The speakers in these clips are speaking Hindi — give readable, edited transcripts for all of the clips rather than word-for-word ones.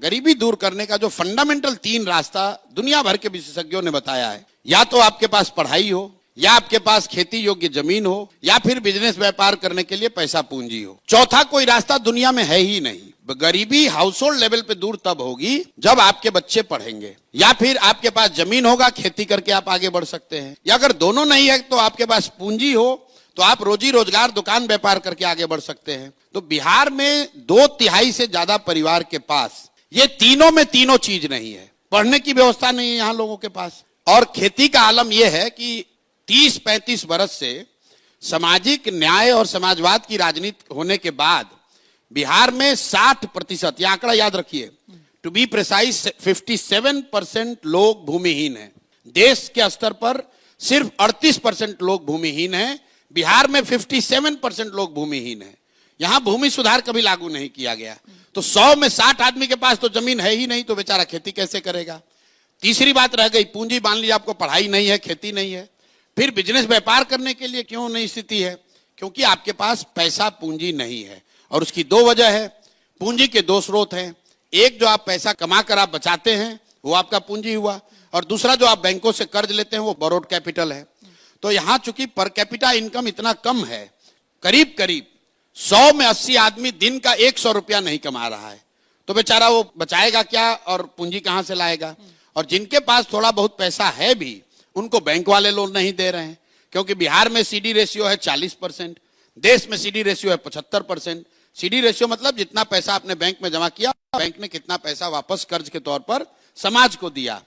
गरीबी दूर करने का जो फंडामेंटल 3 रास्ता दुनिया भर के विशेषज्ञों ने बताया है, या तो आपके पास पढ़ाई हो, या आपके पास खेती योग्य जमीन हो, या फिर बिजनेस व्यापार करने के लिए पैसा पूंजी हो। चौथा कोई रास्ता दुनिया में है ही नहीं। गरीबी हाउस होल्ड लेवल पे दूर तब होगी जब आपके बच्चे पढ़ेंगे, या फिर आपके पास जमीन होगा, खेती करके आप आगे बढ़ सकते हैं, या अगर दोनों नहीं है तो आपके पास पूंजी हो तो आप रोजी रोजगार दुकान व्यापार करके आगे बढ़ सकते हैं। तो बिहार में 2/3 से ज्यादा परिवार के पास ये तीनों में तीनों चीज नहीं है। पढ़ने की व्यवस्था नहीं है यहाँ लोगों के पास, और खेती का आलम यह है कि 30-35 बरस से सामाजिक न्याय और समाजवाद की राजनीति होने के बाद बिहार में 60%, यह आंकड़ा याद रखिए, टू बी प्रिसाइज 57% लोग भूमिहीन हैं। देश के स्तर पर सिर्फ 38% लोग भूमिहीन हैं, बिहार में 57% लोग भूमिहीन हैं। यहां भूमि सुधार कभी लागू नहीं किया गया। तो 100 में 60 आदमी के पास तो जमीन है ही नहीं, तो बेचारा खेती कैसे करेगा। तीसरी बात रह गई पूंजी। मान लीजिए आपको पढ़ाई नहीं है, खेती नहीं है, फिर बिजनेस व्यापार करने के लिए क्यों नहीं स्थिति है? क्योंकि आपके पास पैसा पूंजी नहीं है, और उसकी 2 वजह है। पूंजी के 2 स्रोत हैं। एक, जो आप पैसा कमा कर आप बचाते हैं, वो आपका पूंजी हुआ, और दूसरा जो आप बैंकों से कर्ज लेते हैं वो बोरोड कैपिटल है। तो यहां चूंकि पर कैपिटा इनकम इतना कम है, करीब करीब 100 में 80 आदमी दिन का 100 रुपया नहीं कमा रहा है, तो बेचारा वो बचाएगा क्या और पूंजी कहां से लाएगा? और जिनके पास थोड़ा बहुत पैसा है भी, उनको बैंक वाले लोन नहीं दे रहे हैं, क्योंकि बिहार में सीडी रेशियो है 40%, देश में सीडी रेशियो है 75%। सीडी रेशियो मतलब जितना पैसा आपने बैंक में जमा किया, बैंक ने कितना पैसा वापस कर्ज के तौर पर समाज को दिया।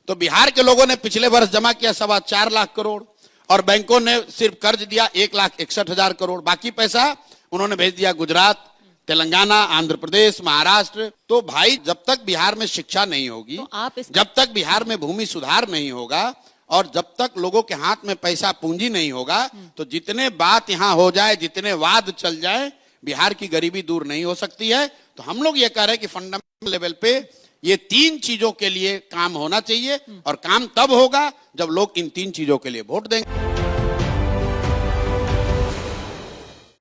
तो बिहार के लोगों ने पिछले वर्ष जमा किया 4.25 लाख करोड़, और बैंकों ने सिर्फ कर्ज दिया 1,61,000 करोड़। बाकी पैसा उन्होंने भेज दिया गुजरात, तेलंगाना, आंध्र प्रदेश, महाराष्ट्र। तो भाई, जब तक बिहार में शिक्षा नहीं होगी, तो जब तक बिहार में भूमि सुधार नहीं होगा, और जब तक लोगों के हाथ में पैसा पूंजी नहीं होगा, तो जितने बात यहां हो जाए, जितने वाद चल जाए, बिहार की गरीबी दूर नहीं हो सकती है। तो हम लोग ये कह रहे हैं कि फंडामेंटल लेवल पे ये 3 चीजों के लिए काम होना चाहिए, और काम तब होगा जब लोग इन 3 चीजों के लिए वोट देंगे।